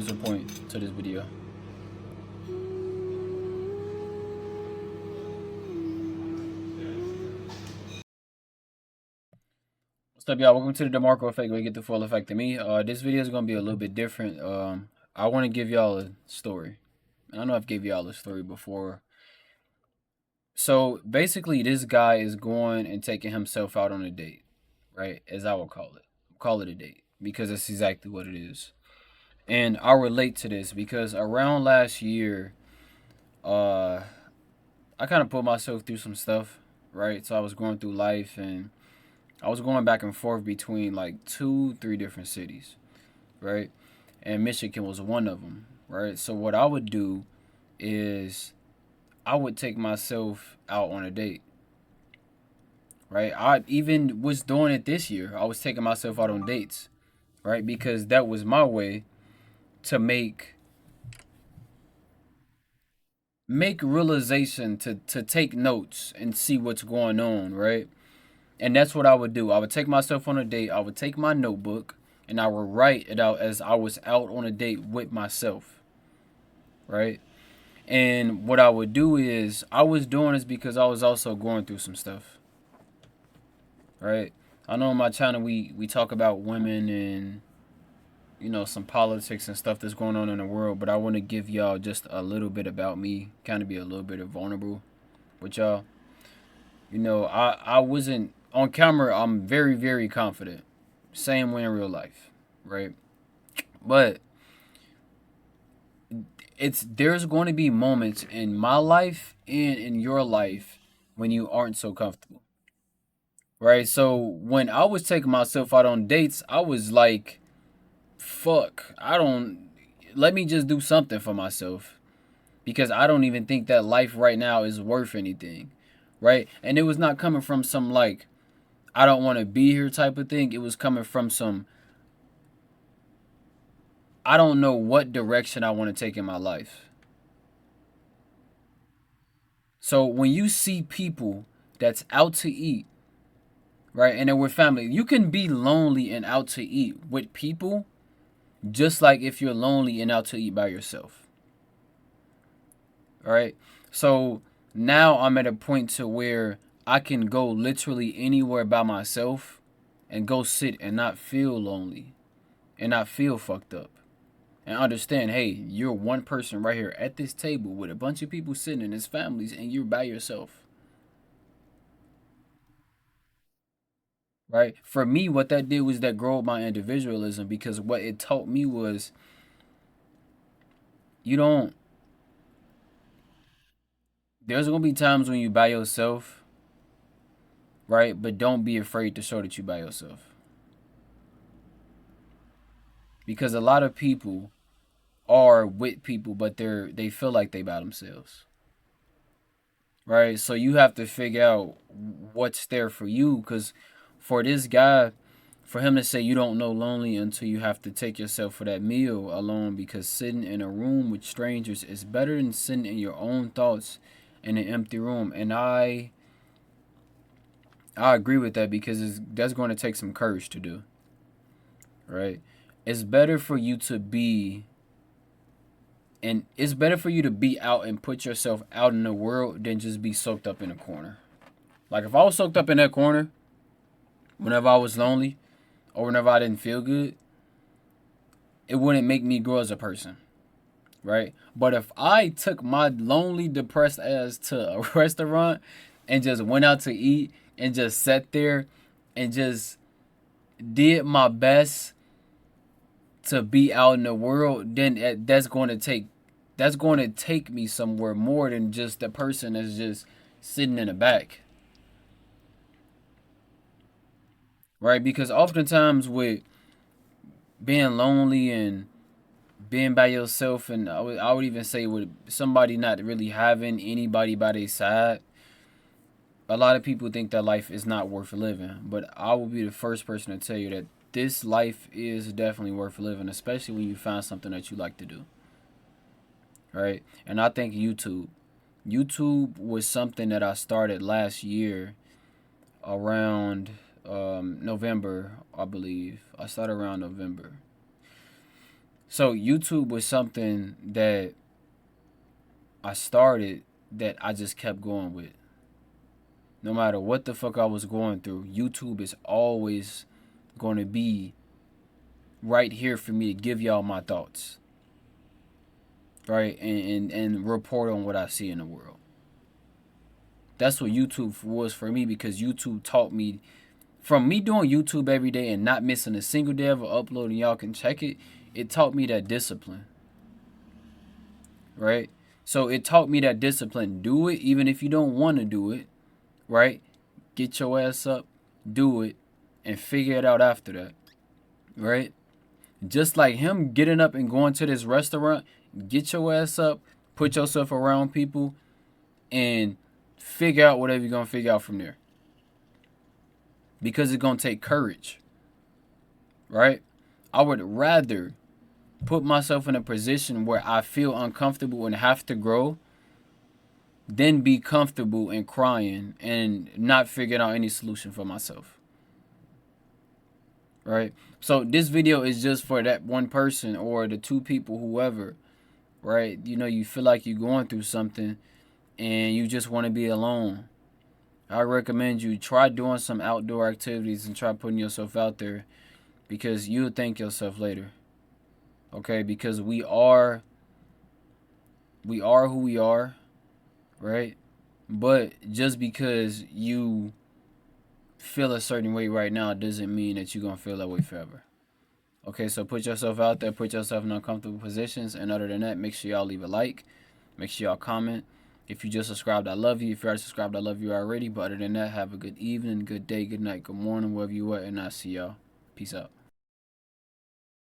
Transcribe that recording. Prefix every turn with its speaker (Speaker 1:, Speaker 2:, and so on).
Speaker 1: the point to this video. What's up, y'all? Welcome to the DeMarkco effect where you get the full effect of me. This video is gonna be a little bit different. I want to give y'all a story. I know I've gave y'all a story before. So basically, this guy is going and taking himself out on a date, right? As I will call it. Call it a date because that's exactly what it is. And I relate to this because around last year, uh, I kind of put myself through some stuff, right? So I was going through life and I was going back and forth between like 3 different cities, right? And Michigan was one of them, right? So what I would do is I would take myself out on a date, right? I even was doing it this year. I was taking myself out on dates, right? Because that was my way to make realization to take notes and see what's going on, right? And that's what I would do. I would take myself on a date. I would take my notebook and I would write it out as I was out on a date with myself, right? And what I would do is I was doing this because I was also going through some stuff, right? I know on my channel we talk about women and some politics and stuff that's going on in the world, but I want to give y'all just a little bit about me, kind of be a little bit of vulnerable with y'all. I wasn't on camera. I'm very very confident, same way in real life, right? But there's going to be moments in my life and in your life when you aren't so comfortable, right? So when I was taking myself out on dates, I was like, fuck, I don't, let me just do something for myself because I don't even think that life right now is worth anything, right? And it was not coming from some like I don't want to be here type of thing. It was coming from some I don't know what direction I want to take in my life. So when you see people that's out to eat, right, and then with family, you can be lonely and out to eat with people just like if you're lonely and out to eat by yourself. All right. So now I'm at a point to where I can go literally anywhere by myself and go sit and not feel lonely and not feel fucked up. And understand, hey, you're one person right here at this table with a bunch of people sitting in his families and you're by yourself. Right? For me, what that did was that grow my individualism because what it taught me was you don't there's gonna be times when you by yourself, right? But don't be afraid to show that you by yourself. Because a lot of people are with people, but they feel like they by themselves. Right? So you have to figure out what's there for you. Cause for this guy, for him to say you don't know lonely until you have to take yourself for that meal alone because sitting in a room with strangers is better than sitting in your own thoughts in an empty room. And I agree with that because that's going to take some courage to do, right? It's better for you to be and it's better for you to be out and put yourself out in the world than just be soaked up in a corner. Like if I was soaked up in that corner whenever I was lonely or whenever I didn't feel good, it wouldn't make me grow as a person, right? But if I took my lonely, depressed ass to a restaurant and just went out to eat and just sat there and just did my best to be out in the world, then that's going to take me somewhere more than just the person that's just sitting in the back, right? Because oftentimes with being lonely and being by yourself, and I would even say with somebody not really having anybody by their side, a lot of people think that life is not worth living. But I will be the first person to tell you that this life is definitely worth living, especially when you find something that you like to do. Right? And I think YouTube was something that I started last year around November, I believe. I started around November. So YouTube was something that I started that I just kept going with. No matter what the fuck I was going through, YouTube is always going to be right here for me to give y'all my thoughts, right? And report on what I see in the world. That's what YouTube was for me, because YouTube taught me, from me doing YouTube every day and not missing a single day of uploading, y'all can check it, it taught me that discipline, right? So it taught me that discipline. Do it even if you don't want to do it, right? Get your ass up, do it, and figure it out after that, right? Just like him getting up and going to this restaurant, get your ass up, put yourself around people, and figure out whatever you're going to figure out from there. Because it's going to take courage, right? I would rather put myself in a position where I feel uncomfortable and have to grow than be comfortable and crying and not figuring out any solution for myself, right? So this video is just for that one person or the two people, whoever, right? You know, you feel like you're going through something and you just want to be alone. I recommend you try doing some outdoor activities and try putting yourself out there, because you'll thank yourself later. Okay? Because we are who we are, right? But just because you feel a certain way right now doesn't mean that you're going to feel that way forever. Okay, so put yourself out there, put yourself in uncomfortable positions, and other than that, make sure y'all leave a like, make sure y'all comment. If you just subscribed, I love you. If you already subscribed, I love you already. But other than that, have a good evening, good day, good night, good morning, wherever you at, and I'll see y'all. Peace out.